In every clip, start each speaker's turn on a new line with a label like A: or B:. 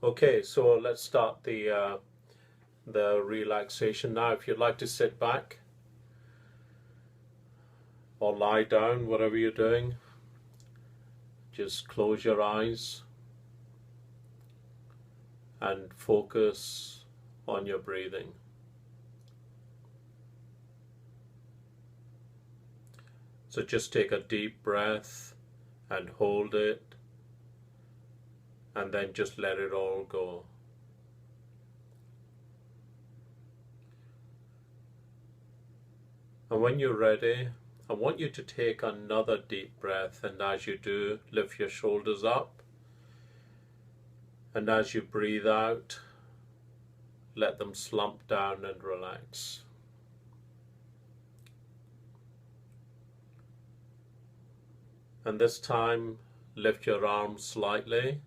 A: Okay, so let's start the relaxation now. If you'd like to sit back or lie down, whatever you're doing, just close your eyes and focus on your breathing. So just take a deep breath and hold it, and then just let it all go. And when you're ready, I want you to take another deep breath, and as you do, lift your shoulders up, and as you breathe out, let them slump down and relax. And this time, lift your arms slightly,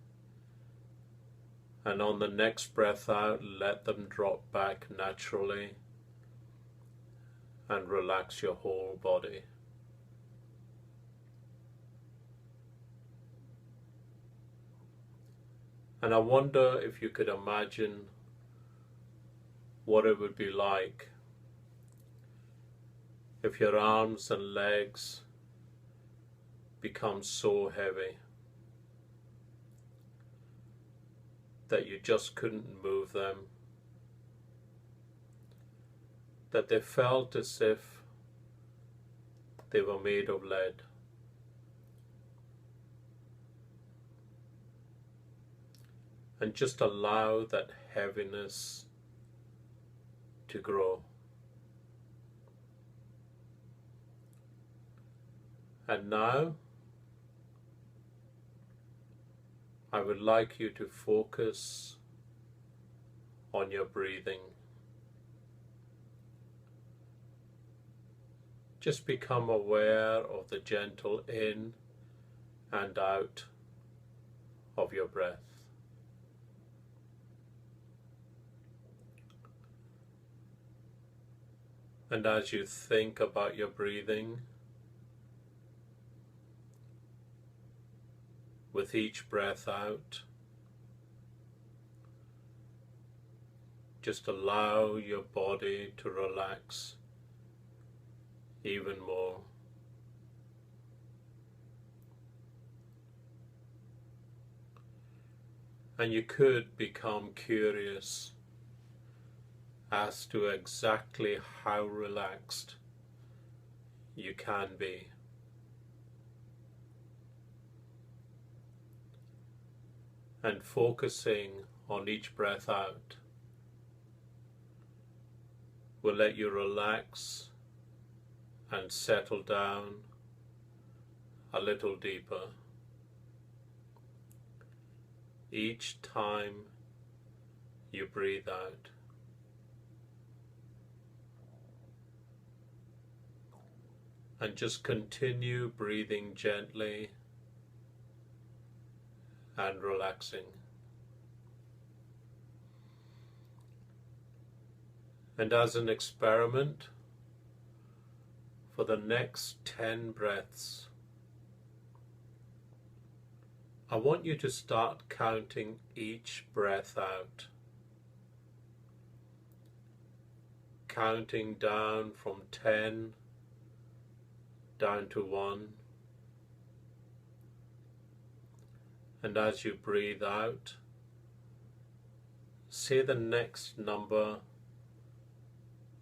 A: and on the next breath out, let them drop back naturally and relax your whole body. And I wonder if you could imagine what it would be like if your arms and legs become so heavy that you just couldn't move them, that they felt as if they were made of lead. And just allow that heaviness to grow. And now, I would like you to focus on your breathing. Just become aware of the gentle in and out of your breath. And as you think about your breathing, with each breath out, just allow your body to relax even more. And you could become curious as to exactly how relaxed you can be. And focusing on each breath out will let you relax and settle down a little deeper each time you breathe out. And just continue breathing gently and relaxing. And as an experiment, for the next 10 breaths, I want you to start counting each breath out. Counting down from 10 down to 1. And as you breathe out, say the next number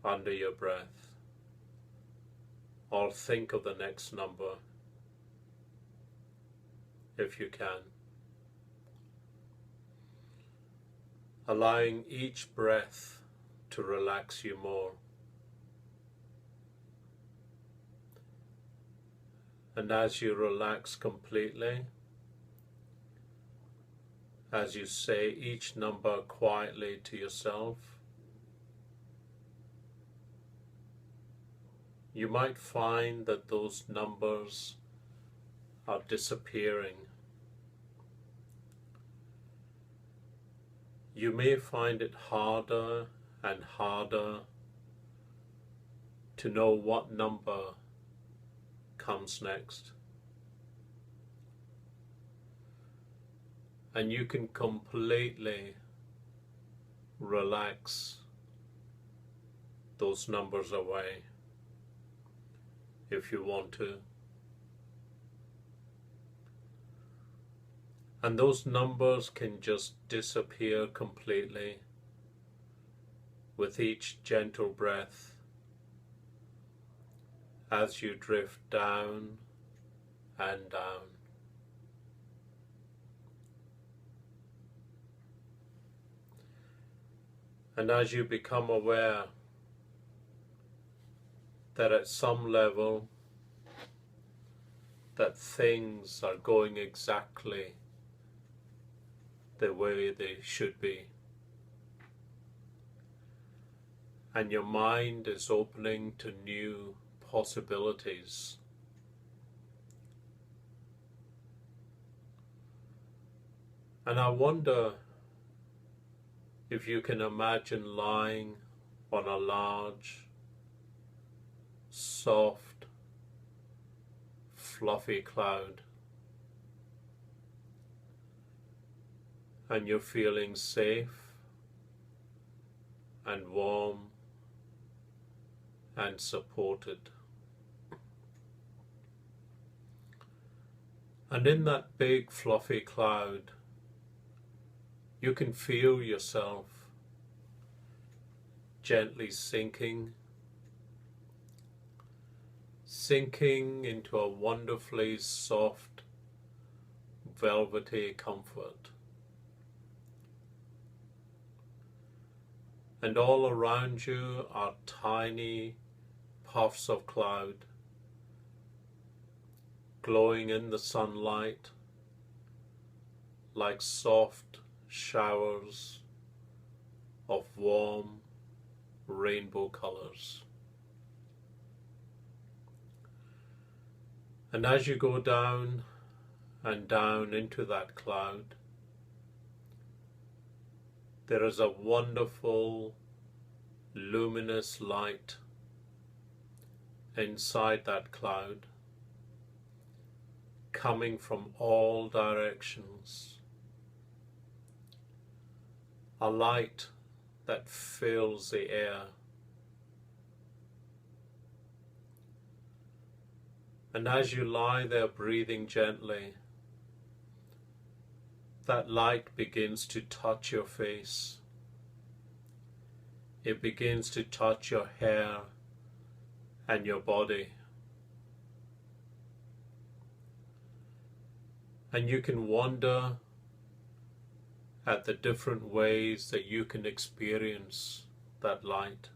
A: under your breath, or think of the next number if you can. Allowing each breath to relax you more. And as you relax completely, as you say each number quietly to yourself, you might find that those numbers are disappearing. You may find it harder and harder to know what number comes next. and you can completely relax those numbers away if you want to. And those numbers can just disappear completely with each gentle breath as you drift down and down. And as you become aware that at some level that things are going exactly the way they should be, and your mind is opening to new possibilities, and I wonder if you can imagine lying on a large, soft, fluffy cloud, and you're feeling safe and warm and supported. And in that big fluffy cloud, you can feel yourself gently sinking into a wonderfully soft, velvety comfort. And all around you are tiny puffs of cloud glowing in the sunlight like soft showers of warm rainbow colors. And as you go down and down into that cloud, there is a wonderful luminous light inside that cloud, coming from all directions. A light that fills the air. And as you lie there breathing gently, that light begins to touch your face. It begins to touch your hair and your body. And you can wonder at the different ways that you can experience that light.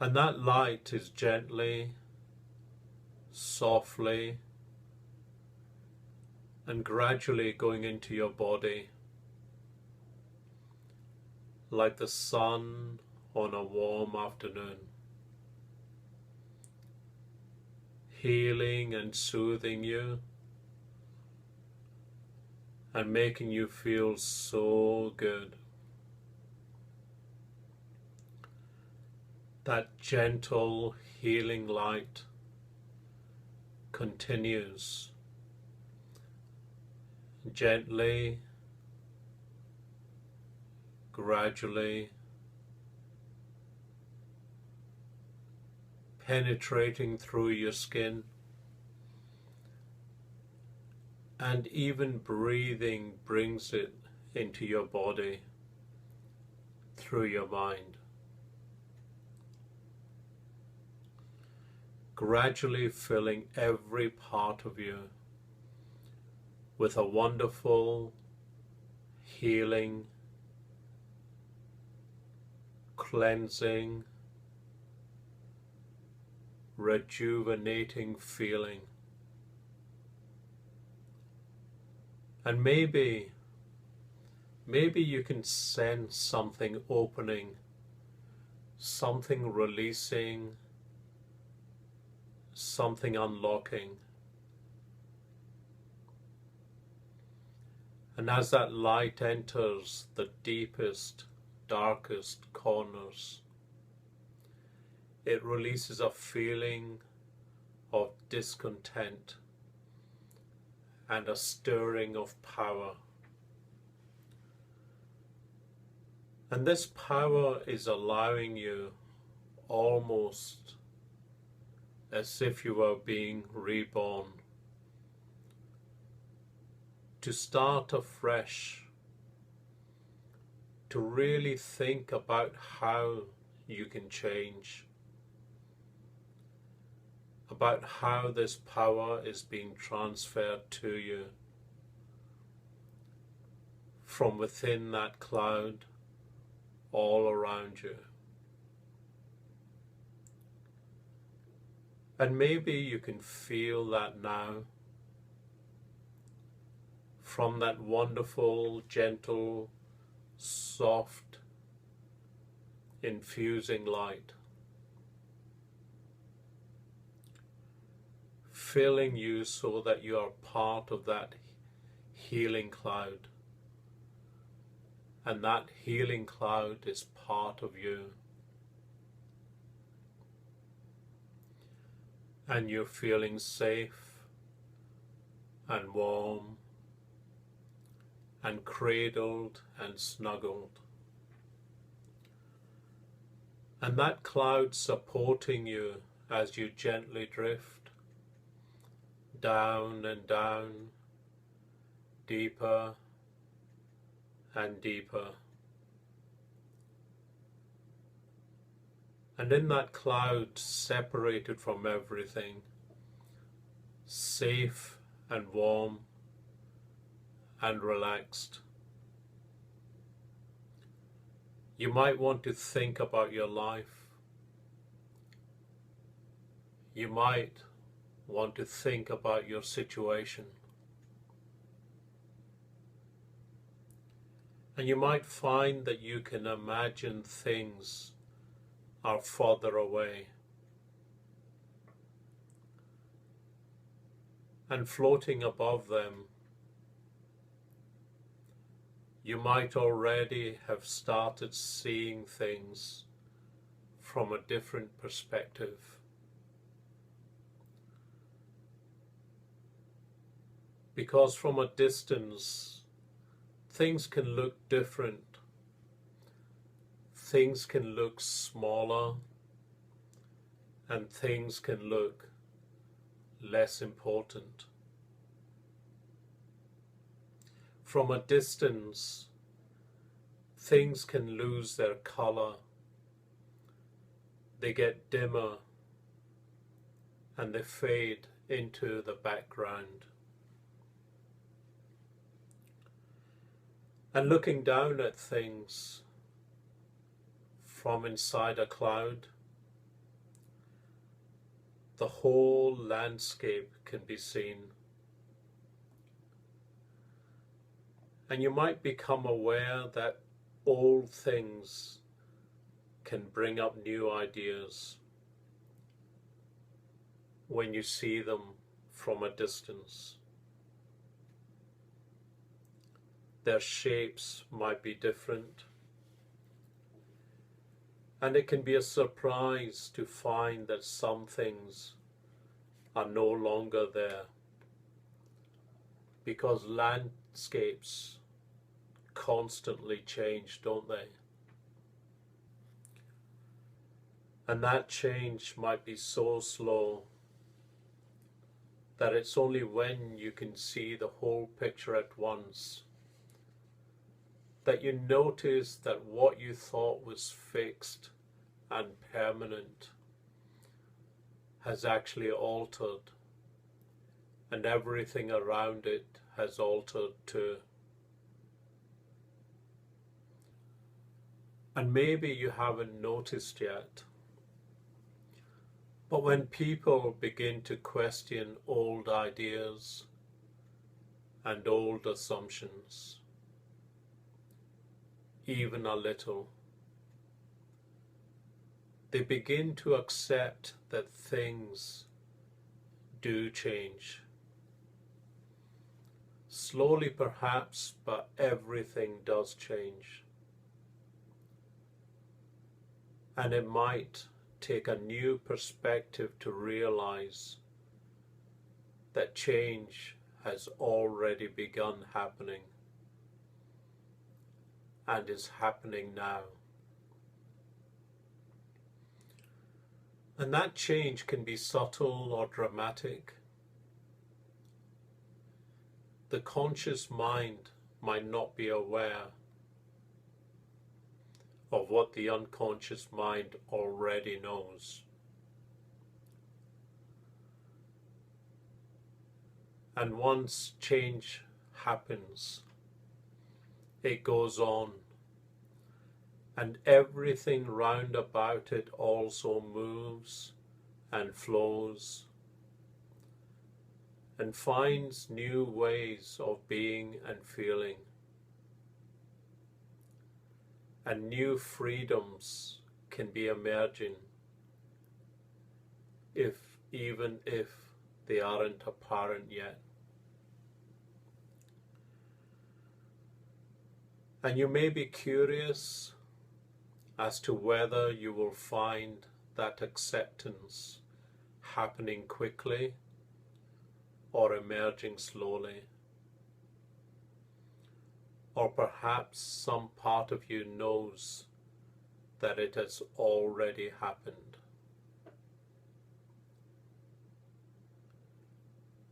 A: And that light is gently, softly, and gradually going into your body, like the sun on a warm afternoon, healing and soothing you and making you feel so good. That gentle healing light continues gently, gradually, penetrating through your skin, and even breathing brings it into your body through your mind. Gradually filling every part of you with a wonderful, healing, cleansing, rejuvenating feeling. And maybe you can sense something opening, something releasing, something unlocking. And as that light enters the deepest, darkest corners, it releases a feeling of discontent and a stirring of power. And this power is allowing you, almost as if you were being reborn, to start afresh, to really think about how you can change, about how this power is being transferred to you from within that cloud all around you. And maybe you can feel that now, from that wonderful, gentle, soft, infusing light, filling you so that you are part of that healing cloud. And that healing cloud is part of you. And you're feeling safe and warm and cradled and snuggled. And that cloud supporting you as you gently drift down and down, deeper and deeper. And in that cloud, separated from everything, safe and warm and relaxed, you might want to think about your life. You might want to think about your situation. And you might find that you can imagine things are further away. And floating above them, you might already have started seeing things from a different perspective. Because from a distance, things can look different. Things can look smaller, and things can look less important. From a distance, things can lose their color. They get dimmer, and they fade into the background. And looking down at things from inside a cloud, the whole landscape can be seen. And you might become aware that old things can bring up new ideas when you see them from a distance. Their shapes might be different. And it can be a surprise to find that some things are no longer there, because landscapes constantly change, don't they? And that change might be so slow that it's only when you can see the whole picture at once that you notice that what you thought was fixed and permanent has actually altered, and everything around it has altered too. And maybe you haven't noticed yet, but when people begin to question old ideas and old assumptions, even a little, they begin to accept that things do change. Slowly perhaps, but everything does change. And it might take a new perspective to realize that change has already begun happening and is happening now. And that change can be subtle or dramatic. The conscious mind might not be aware of what the unconscious mind already knows. And once change happens, it goes on, and everything round about it also moves and flows and finds new ways of being and feeling, and new freedoms can be emerging, even if they aren't apparent yet. And you may be curious as to whether you will find that acceptance happening quickly or emerging slowly. Or perhaps some part of you knows that it has already happened.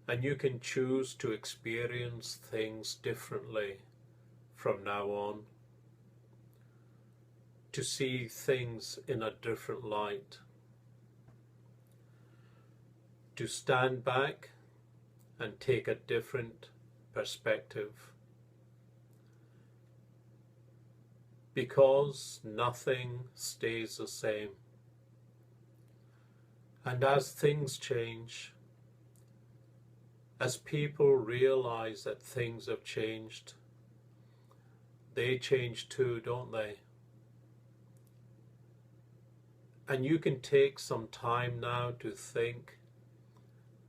A: And you can choose to experience things differently from now on, to see things in a different light, to stand back and take a different perspective, because nothing stays the same. And as things change, as people realize that things have changed, they change too, don't they? And you can take some time now to think,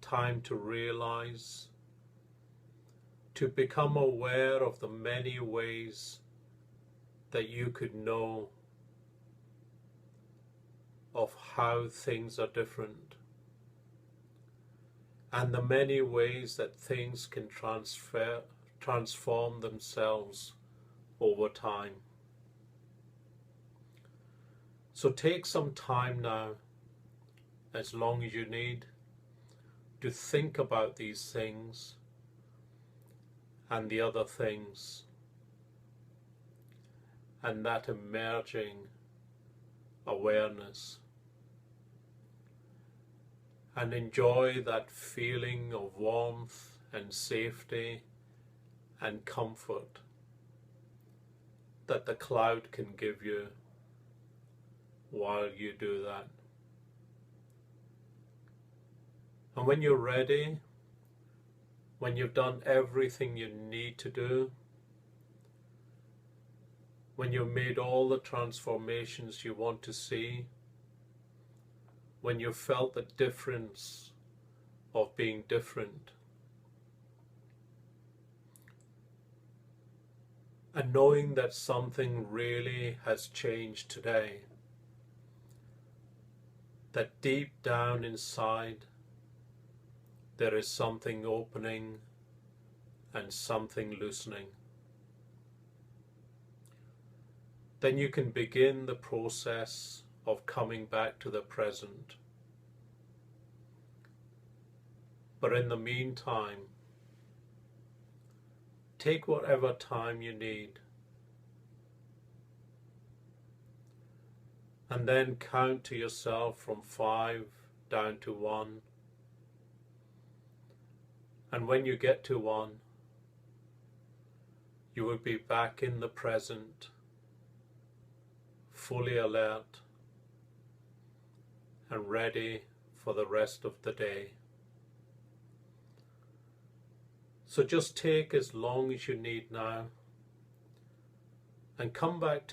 A: time to realize, to become aware of the many ways that you could know of how things are different, and the many ways that things can transform themselves over time. So take some time now, as long as you need, to think about these things and the other things, and that emerging awareness, and enjoy that feeling of warmth and safety and comfort that the cloud can give you while you do that. And when you're ready, when you've done everything you need to do, when you've made all the transformations you want to see, when you've felt the difference of being different, and knowing that something really has changed today, that deep down inside there is something opening and something loosening, then you can begin the process of coming back to the present. But in the meantime, take whatever time you need, and then count to yourself from 5 down to 1. And when you get to 1, you will be back in the present, fully alert and ready for the rest of the day. So just take as long as you need now, and come back to